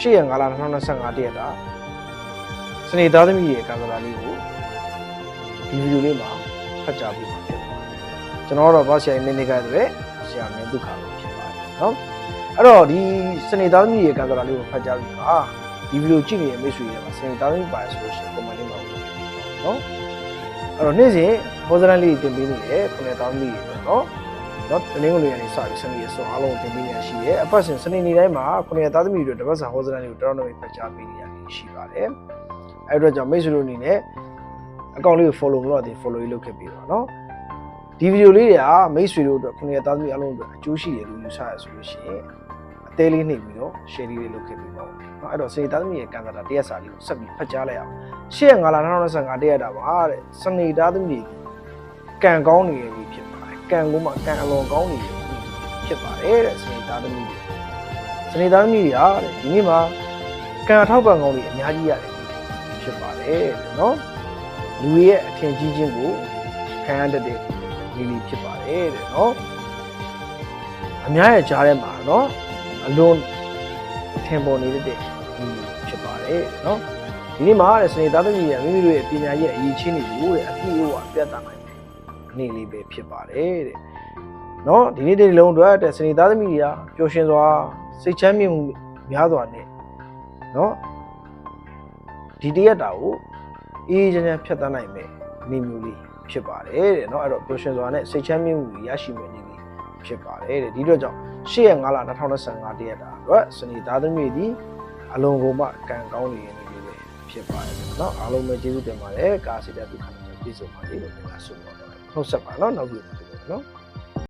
8ရက်5လ2025တရက်တာစနေသားသမီးရဲ့ကံစလာလေးကိုဒီဗီဒီယိုလေးမှာဖတ်ကြားပေးမှာဖြစ်ပါတယ်ကျွန်တော်တို့ဘာဆရာနေနေကြတဲ့ဆရာမင်းဒုက္ခလို့ဖြစ်ပါတယ်နော်အဲ့တော့ဒီစနေသားသမီးရဲ့ကံစလာလေးကိုဖတ်ကြားပြီးပါဒီဗီဒီယိုကြည့်နေတဲ့မိတ်ဆွေတွေမှာစနေသားသမီးပါဆိုလို့ရှိရင် comment လေးမှာနော်အဲ့တော့နေ့စဉ်ပေါ်စရန်လေးတင်ပေးနေတယ်ခုနှစ်သားသမီးတွေနော်တနင်္ဂနွေကနေစပြီးစနေရက်ဆိုအားလုံးတင်ပေးနေရှိရဲအပတ်စဉ်စနေနေ့တိုင်းမှာခုနှစ်သားသမီးတွေတပတ်စာဟောစရန်လေးကိုတော်တော်များများဖတ်ကြားပေးနေရတယ်ရှိပါတယ်အဲ့တော့ကြောင့်မိတ်ဆွေတို့အနေနဲ့အကောင့်လေးကို follow မလုပ်ရင် follow ရေးလုပ်ခဲ့ပြီးပါနော်ဒီဗီဒီယိုလေးတွေကမိတ်ဆွေတို့အတွက်ခုနှစ်သားသမီးအားလုံးအတွက်အကျိုးရှိတယ်လို့ယူဆရဆိုလို့ရှိရင်အသေးလေးနှိပ်ပြီးတော့ share လေးလုပ်ခဲ့ပြီးပါနော်အဲ့တော့စနေသားသမီးရဲ့ကံစားတာတရက်စာလေးကိုဆက်ပြီးဖတ်ကြားလိုက်အောင်8ရက်5လ2025တရက်တာပါတဲ့စနေသားသမီးကံကောင်းနေပြီဖြစ်ပါတယ်ကံကိုမှကံအလွန်ကောင်းနေပြီဖြစ်ပါတယ်တဲ့စနေသားသမီးတွေကတဲ့ဒီနေ့မှာကံထောက်ပံ့ကောင်းတွေအများကြီးရတယ်ဖြစ်ပါတယ်တဲ့နော်လူရဲ့အထင်ကြီးခြင်းကိုခံရတတ်တဲ့လီဖြစ်ပါတယ်တဲ့နော်အများရဲ့ကြားထဲမှာနော်အလွန်ထင်ပေါ်နေတဲ့ဖြစ်ပါတယ်နော်ဒီနေ့မှာတဲ့စနေသားသမီးရဲ့မိမိတို့ရဲ့ပညာရဲ့အရေးချင်းတွေကိုတဲ့အပြည့်အဝပြသနိုင်တယ်အနေလေးပဲဖြစ်ပါတယ်တဲ့နော်ဒီနေ့တည်းလုံးအတွက်တဲ့စနေသားသမီးတွေကပျော်ရွှင်စွာစိတ်ချမ်းမြေ့မှုများစွာနဲ့နော်ဒီတရက်တာကိုအေးချမ်းချမ်းဖြတ်သန်းနိုင်မယ်အနေမျိုးလေးဖြစ်ပါတယ်တဲ့နော်အဲ့တော့ပျော်ရွှင်စွာနဲ့စိတ်ချမ်းမြေ့မှုရရှိမယ်အနေလေးဖြစ်ပါတယ်တဲ့ဒီတော့ကြောင့်8ရက်5လ2025တရက်တာအတွက်စနေသားသမီးတွေအလုံးကုန်မှကံကောင်းနေရနေလေးပဲဖြစ်ပါတယ်เนาะအားလုံးပဲကျေးဇူးတင်ပါတယ်ကာစီတဲ့ဒုက္ခနဲ့ပြည့်စုံပါစေလို့ပြောဆိုပါတော့ဟုတ်ဆက်ပါเนาะနောက်ပြီးပါเนาะ